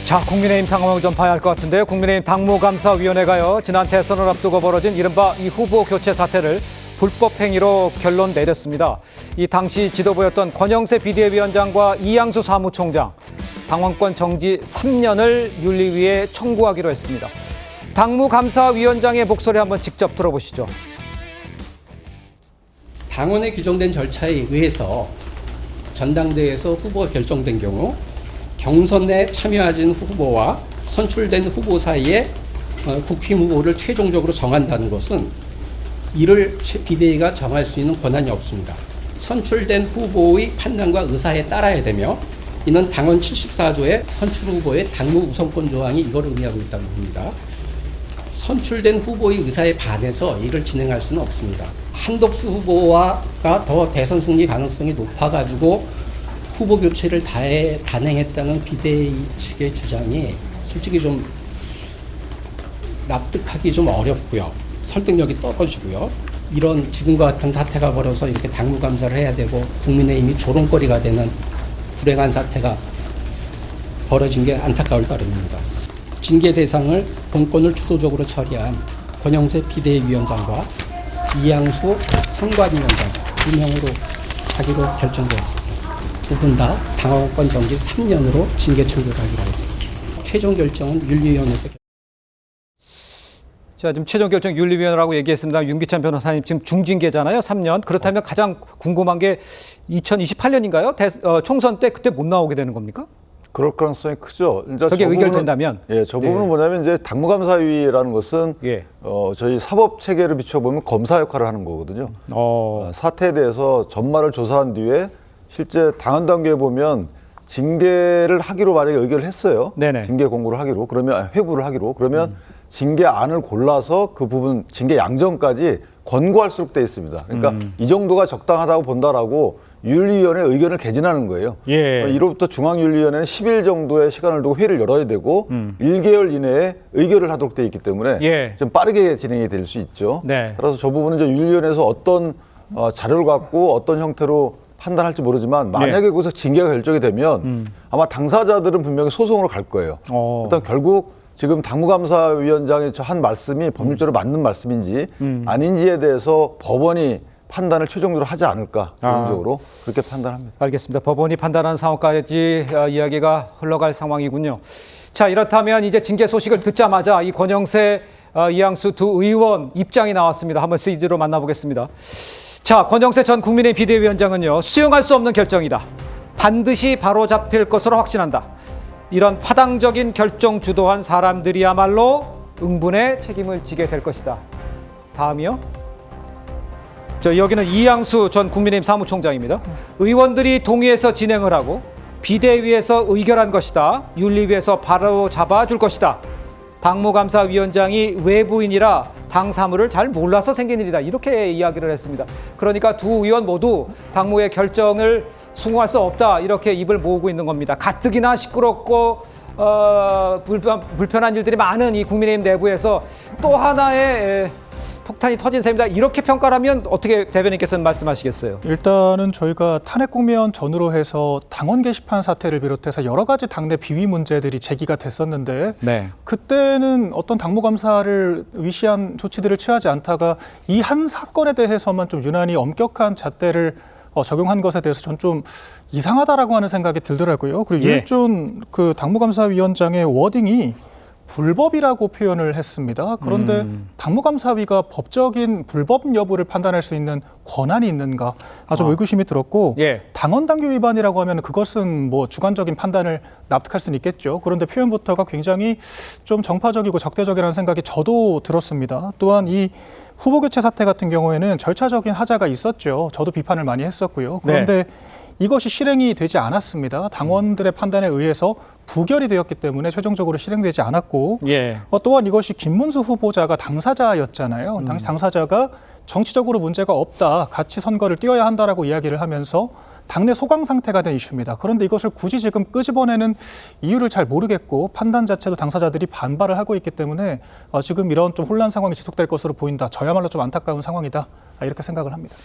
자, 국민의힘 상황을 좀 봐야 할 것 같은데요. 국민의힘 당무감사위원회가요, 지난 대선을 앞두고 벌어진 이른바 이 후보 교체 사태를 불법 행위로 결론 내렸습니다. 이 당시 지도부였던 권영세 비대위원장과 이양수 사무총장, 당원권 정지 3년을 윤리위에 청구하기로 했습니다. 당무감사위원장의 목소리 한번 직접 들어보시죠. 당원에 규정된 절차에 의해서 전당대회에서 후보가 결정된 경우 경선에 참여하신 후보와 선출된 후보 사이에 국힘 후보를 최종적으로 정한다는 것은 이를 비대위가 정할 수 있는 권한이 없습니다. 선출된 후보의 판단과 의사에 따라야 되며, 이는 당원 74조의 선출 후보의 당무 우선권 조항이 이걸 의미하고 있다고 봅니다. 선출된 후보의 의사에 반해서 일을 진행할 수는 없습니다. 한덕수 후보가 더 대선 승리 가능성이 높아가지고 후보 교체를 단행했다는 비대위 측의 주장이 솔직히 좀 납득하기 좀 어렵고요. 설득력이 떨어지고요. 이런 지금과 같은 사태가 벌어서 이렇게 당무감사를 해야 되고 국민의힘이 조롱거리가 되는 불행한 사태가 벌어진 게 안타까울 따름입니다. 징계 대상을 본건을 주도적으로 처리한 권영세 비대위원장과 이양수 선관위원장 2명으로 하기로 결정되었습니다. 두 분 다 당원권 정지 3년으로 징계 청구를 하기로 했습니다. 최종 결정은 윤리위원회에서. 자, 지금 최종 결정 윤리위원회라고 얘기했습니다. 윤기찬 변호사님 지금 중징계잖아요, 3년. 그렇다면 가장 궁금한 게 2028년인가요? 총선 때 그때 못 나오게 되는 겁니까? 그럴 가능성이 크죠. 이제 저게 의결된다면? 예, 저 부분은 뭐냐면 이제 당무감사위라는 것은 저희 사법 체계를 비춰보면 검사 역할을 하는 거거든요. 사태에 대해서 전말을 조사한 뒤에 실제 당헌 단계에 보면 징계를 하기로 만약에 의결을 했어요. 네네. 징계 공고를 하기로, 그러면 회부를 하기로, 그러면 징계안을 골라서 그 부분 징계 양정까지 권고할 수록 돼 있습니다. 그러니까 이 정도가 적당하다고 본다라고 윤리위원회 의견을 개진하는 거예요. 이로부터 중앙윤리위원회는 10일 정도의 시간을 두고 회의를 열어야 되고 1개월 이내에 의결을 하도록 돼 있기 때문에 좀 빠르게 진행이 될 수 있죠. 따라서 저 부분은 이제 윤리위원회에서 어떤 자료를 갖고 어떤 형태로 판단할지 모르지만 만약에 거기서 징계가 결정이 되면 아마 당사자들은 분명히 소송으로 갈 거예요. 일단 결국 지금 당무감사위원장이 한 말씀이 법률적으로 맞는 말씀인지 아닌지에 대해서 법원이 판단을 최종적으로 하지 않을까, 개인적으로 그렇게 판단합니다. 알겠습니다. 법원이 판단하는 상황까지 이야기가 흘러갈 상황이군요. 자, 이렇다면 이제 징계 소식을 듣자마자 이 권영세, 이양수 두 의원 입장이 나왔습니다. 한번 시리즈로 만나보겠습니다. 자, 권영세 전 국민의힘 비대위원장은요, 수용할 수 없는 결정이다. 반드시 바로잡힐 것으로 확신한다. 이런 파당적인 결정 주도한 사람들이야말로 응분의 책임을 지게 될 것이다. 다음이요. 여기는 이양수 전 국민의힘 사무총장입니다. 의원들이 동의해서 진행을 하고 비대위에서 의결한 것이다. 윤리위에서 바로 잡아줄 것이다. 당무감사위원장이 외부인이라 당 사무를 잘 몰라서 생긴 일이다. 이렇게 이야기를 했습니다. 그러니까 두 의원 모두 당무의 결정을 수긍할 수 없다. 이렇게 입을 모으고 있는 겁니다. 가뜩이나 시끄럽고 불편한 일들이 많은 이 국민의힘 내부에서 또 하나의 폭탄이 터진 셈이다. 이렇게 평가를 하면 어떻게 대변인께서는 말씀하시겠어요? 일단은 저희가 탄핵 국면 전후로 해서 당원 게시판 사태를 비롯해서 여러 가지 당내 비위 문제들이 제기가 됐었는데 그때는 어떤 당무감사를 위시한 조치들을 취하지 않다가 이 한 사건에 대해서만 좀 유난히 엄격한 잣대를 적용한 것에 대해서 전 좀 이상하다라고 하는 생각이 들더라고요. 그리고 유일준 그 당무감사위원장의 워딩이 불법이라고 표현을 했습니다. 그런데 당무감사위가 법적인 불법 여부를 판단할 수 있는 권한이 있는가 아주 의구심이 들었고 당원당규 위반이라고 하면 그것은 뭐 주관적인 판단을 납득할 수는 있겠죠. 그런데 표현부터가 굉장히 좀 정파적이고 적대적이라는 생각이 저도 들었습니다. 또한 이 후보 교체 사태 같은 경우에는 절차적인 하자가 있었죠. 저도 비판을 많이 했었고요. 그런데 이것이 실행이 되지 않았습니다. 당원들의 판단에 의해서 부결이 되었기 때문에 최종적으로 실행되지 않았고 또한 이것이 김문수 후보자가 당사자였잖아요. 당시 당사자가 정치적으로 문제가 없다. 같이 선거를 뛰어야 한다라고 이야기를 하면서 당내 소강 상태가 된 이슈입니다. 그런데 이것을 굳이 지금 끄집어내는 이유를 잘 모르겠고 판단 자체도 당사자들이 반발을 하고 있기 때문에 지금 이런 좀 혼란 상황이 지속될 것으로 보인다. 저야말로 좀 안타까운 상황이다. 이렇게 생각을 합니다.